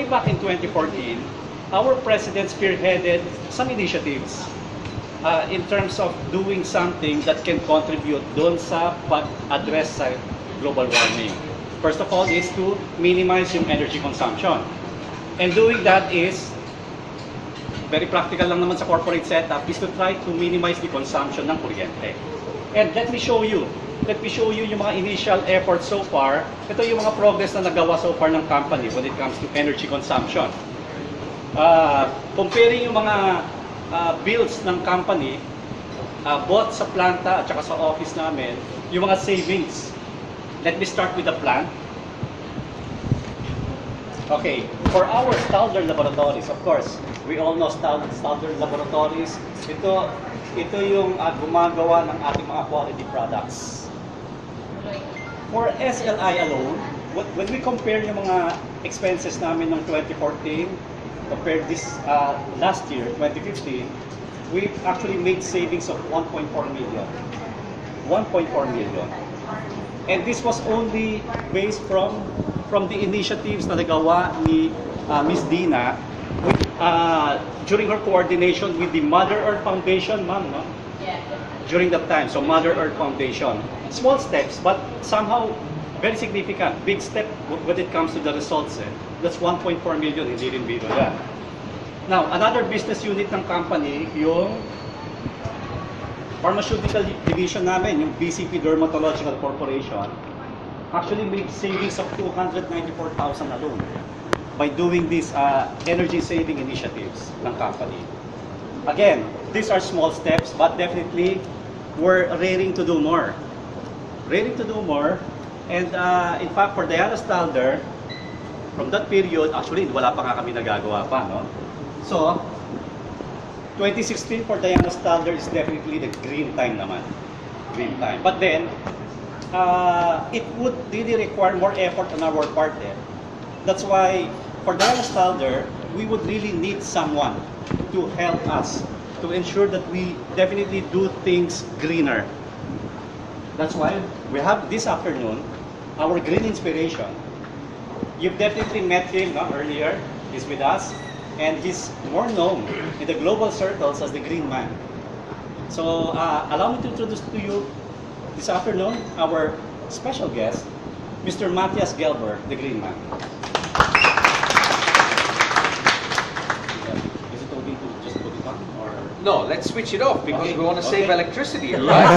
way back in 2014, our president spearheaded some initiatives in terms of doing something that can contribute doon sa pag-address sa global warming. First of all is to minimize yung energy consumption. And doing that is, very practical lang naman sa corporate setup, is to try to minimize the consumption ng kuryente. And let me show you yung mga initial efforts so far. Ito yung mga progress na nagawa so far ng company when it comes to energy consumption. Comparing yung mga bills ng company, both sa planta at saka sa office namin, yung mga savings. Let me start with the plant. Okay, for our Stalder laboratories, of course, we all know Stalder laboratories. Ito yung gumagawa ng ating mga quality products. For SLI alone, when we compare yung mga expenses namin ng 2014, compared this last year, 2015, we actually made savings of 1.4 million. 1.4 million. And this was only based from the initiatives na nagawa ni Ms. Dina during her coordination with the Mother Earth Foundation, ma'am, no? Yeah. During that time, so Mother Earth Foundation. Small steps, but somehow very significant. Big step when it comes to the results. That's 1.4 million, hindi rin biro yan. Now, another business unit ng company, yung pharmaceutical division namin, yung BCP Dermatological Corporation, actually made savings of 294,000 alone by doing these energy saving initiatives ng company. Again, these are small steps, but definitely we're raring to do more. Raring to do more. And in fact, for Diana Stalder, from that period, actually, wala pa nga kami nagagawa pa, no? So, 2016 for Diana Stalder is definitely the green time naman. Green time. But then, it would really require more effort on our part there. That's why, for Diana Stalder, we would really need someone to help us, to ensure that we definitely do things greener. That's why we have this afternoon, our green inspiration. You've definitely met him earlier. He's with us. And he's more known in the global circles as the Green Man. So, allow me to introduce to you this afternoon our special guest, Mr. Matthias Gelber, the Green Man. Is it okay to just put it on? Or? No, let's switch it off because Okay. we want to save Okay. electricity, right?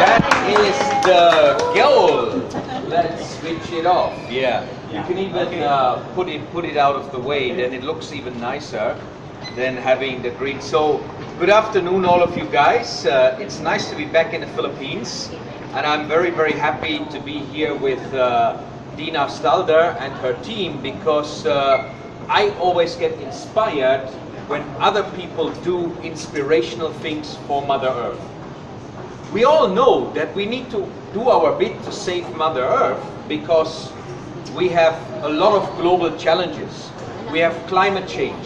That is the goal. Let's switch it off. Yeah. You can even put it out of the way, then it looks even nicer than having the green. So, good afternoon all of you guys. It's nice to be back in the Philippines, and I'm very, very happy to be here with Dina Stalder and her team because I always get inspired when other people do inspirational things for Mother Earth. We all know that we need to do our bit to save Mother Earth because we have a lot of global challenges. We have climate change.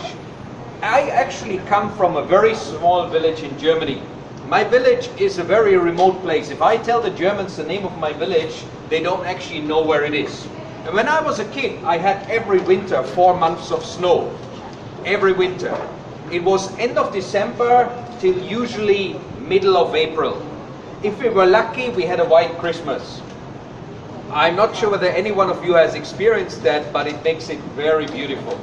I actually come from a very small village in Germany. My village is a very remote place. If I tell the Germans the name of my village, they don't actually know where it is. And when I was a kid, I had every winter 4 months of snow. Every winter. It was end of December till usually middle of April. If we were lucky, we had a white Christmas. I'm not sure whether any one of you has experienced that, but it makes it very beautiful.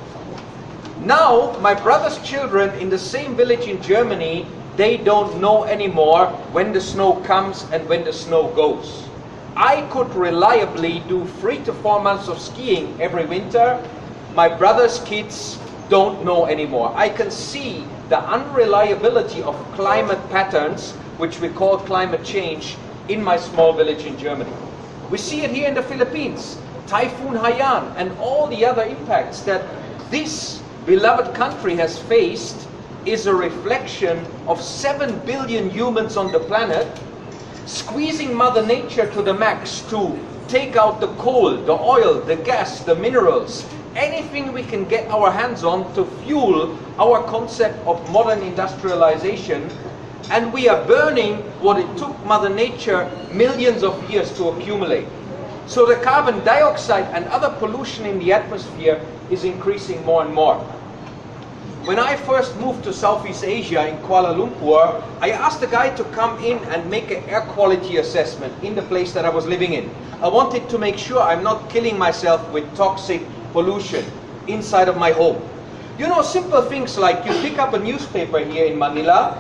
Now, my brother's children in the same village in Germany, they don't know anymore when the snow comes and when the snow goes. I could reliably do 3 to 4 months of skiing every winter. My brother's kids don't know anymore. I can see the unreliability of climate patterns, which we call climate change, in my small village in Germany. We see it here in the Philippines, Typhoon Haiyan and all the other impacts that this beloved country has faced is a reflection of 7 billion humans on the planet squeezing Mother Nature to the max to take out the coal, the oil, the gas, the minerals, anything we can get our hands on to fuel our concept of modern industrialization. And we are burning what it took Mother Nature millions of years to accumulate. So the carbon dioxide and other pollution in the atmosphere is increasing more and more. When I first moved to Southeast Asia in Kuala Lumpur, I asked a guy to come in and make an air quality assessment in the place that I was living in. I wanted to make sure I'm not killing myself with toxic pollution inside of my home. You know, simple things like you pick up a newspaper here in Manila.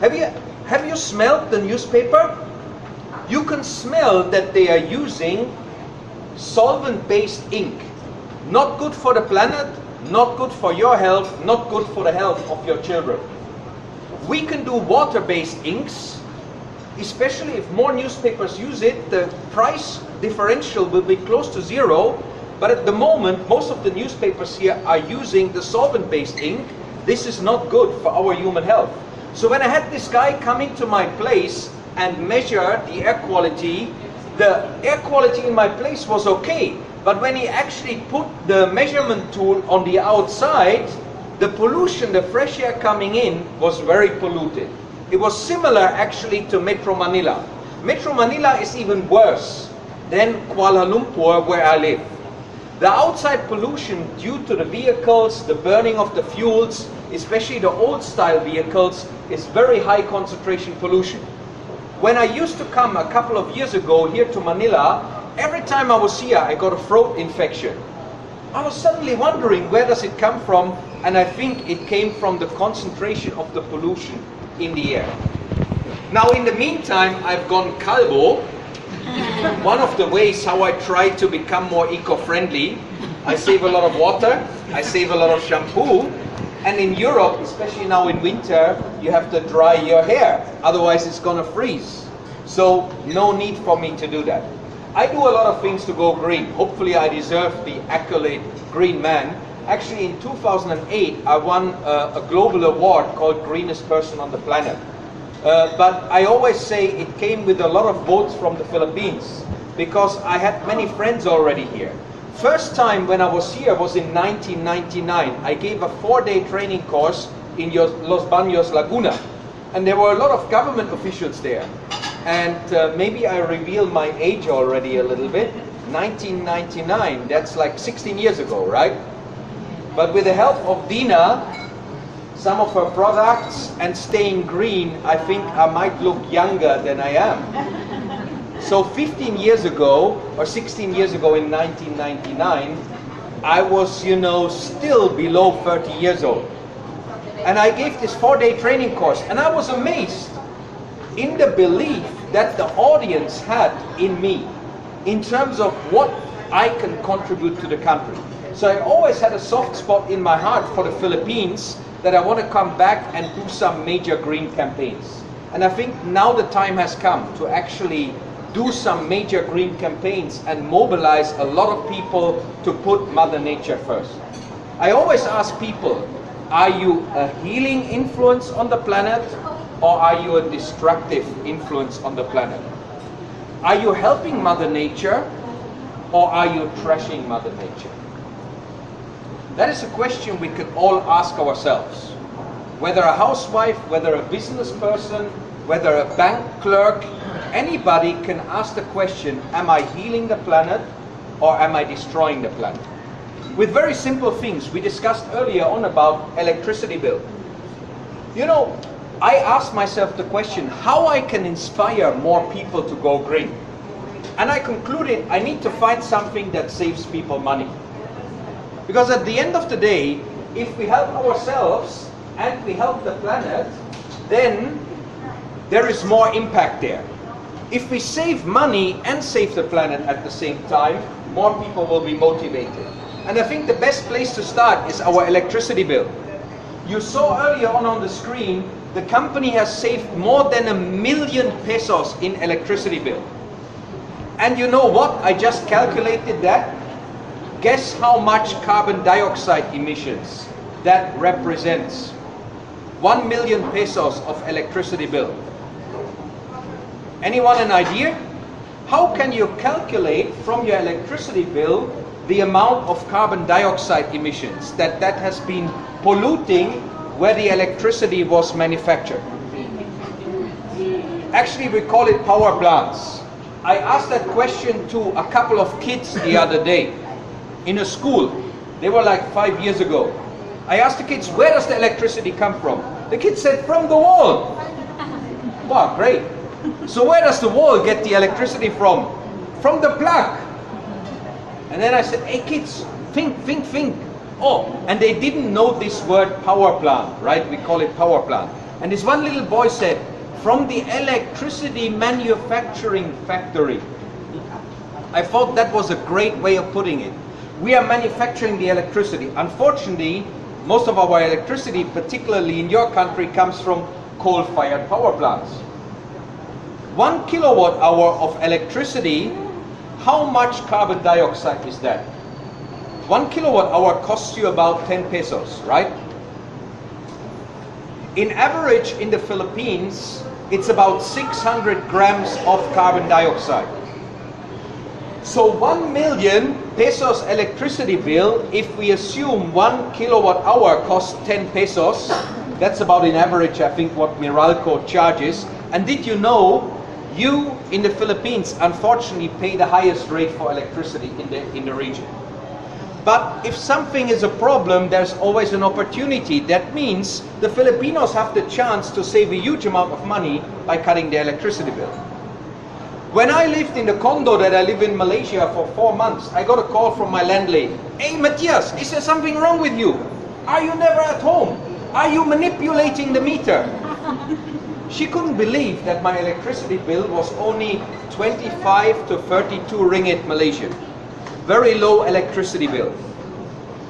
Have you smelled the newspaper? You can smell that they are using solvent-based ink. Not good for the planet, not good for your health, not good for the health of your children. We can do water-based inks, especially if more newspapers use it, the price differential will be close to zero. But at the moment, most of the newspapers here are using the solvent-based ink. This is not good for our human health. So when I had this guy come into my place and measure the air quality in my place was okay. But when he actually put the measurement tool on the outside, the pollution, the fresh air coming in was very polluted. It was similar actually to Metro Manila. Metro Manila is even worse than Kuala Lumpur where I live. The outside pollution due to the vehicles, the burning of the fuels, especially the old style vehicles, is very high concentration pollution. When I used to come a couple of years ago here to Manila, every time I was here I got a throat infection. I was suddenly wondering where does it come from, and I think it came from the concentration of the pollution in the air. Now in the meantime I've gone calvo. One of the ways how I try to become more eco-friendly, I save a lot of water, I save a lot of shampoo, and in Europe, especially now in winter, you have to dry your hair, otherwise it's gonna freeze. So no need for me to do that. I do a lot of things to go green. Hopefully I deserve the accolade Green Man. Actually in 2008 I won a global award called Greenest Person on the Planet. But I always say it came with a lot of votes from the Philippines because I had many friends already here. First time when I was here was in 1999. I gave a 4-day training course in Los Baños, Laguna. And there were a lot of government officials there. And maybe I reveal my age already a little bit. 1999, that's like 16 years ago, right? But with the help of Dina, some of her products, and staying green, I think I might look younger than I am. So 15 years ago, or 16 years ago in 1999, I was, you know, still below 30 years old. And I gave this 4-day training course, and I was amazed in the belief that the audience had in me, in terms of what I can contribute to the country. So I always had a soft spot in my heart for the Philippines, that I want to come back and do some major green campaigns. And I think now the time has come to actually do some major green campaigns and mobilize a lot of people to put Mother Nature first. I always ask people, are you a healing influence on the planet, or are you a destructive influence on the planet? Are you helping Mother Nature, or are you trashing Mother Nature? That is a question we could all ask ourselves. Whether a housewife, whether a business person, whether a bank clerk, anybody can ask the question, am I healing the planet or am I destroying the planet? With very simple things. We discussed earlier on about electricity bill. You know, I asked myself the question, how I can inspire more people to go green? And I concluded I need to find something that saves people money. Because at the end of the day, if we help ourselves and we help the planet, then there is more impact there. If we save money and save the planet at the same time, more people will be motivated. And I think the best place to start is our electricity bill. You saw earlier on the screen, the company has saved more than 1 million pesos in electricity bill. And you know what? I just calculated that. Guess how much carbon dioxide emissions that represents? 1 million pesos of electricity bill. Anyone an idea? How can you calculate from your electricity bill the amount of carbon dioxide emissions that has been polluting where the electricity was manufactured? Actually, we call it power plants. I asked that question to a couple of kids the other day in a school. They were like 5 years ago. I asked the kids, where does the electricity come from? The kids said, from the wall. Wow, great. So where does the wall get the electricity from? From the plug. And then I said, hey kids, think. Oh, and they didn't know this word power plant, right? We call it power plant. And this one little boy said, from the electricity manufacturing factory. I thought that was a great way of putting it. We are manufacturing the electricity. Unfortunately, most of our electricity, particularly in your country, comes from coal-fired power plants. 1 kilowatt hour of electricity, how much carbon dioxide is that? 1 kilowatt hour costs you about 10 pesos, right? In average in the Philippines, it's about 600 grams of carbon dioxide. So 1 million pesos electricity bill, if we assume 1 kilowatt hour costs 10 pesos, that's about in average, I think, what Meralco charges. And did you know, you in the Philippines unfortunately pay the highest rate for electricity in the region. But if something is a problem, there's always an opportunity. That means the Filipinos have the chance to save a huge amount of money by cutting their electricity bill. When I lived in the condo that I live in Malaysia for 4 months, I got a call from my landlady. Hey Matthias, is there something wrong with you? Are you never at home? Are you manipulating the meter? She couldn't believe that my electricity bill was only 25 to 32 ringgit Malaysian. Very low electricity bill.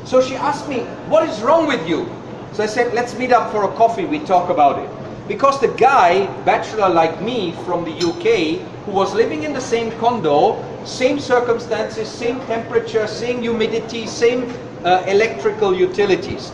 So she asked me, what is wrong with you? So I said, let's meet up for a coffee, we talk about it. Because the guy, bachelor like me from the UK, who was living in the same condo, same circumstances, same temperature, same humidity, same electrical utilities.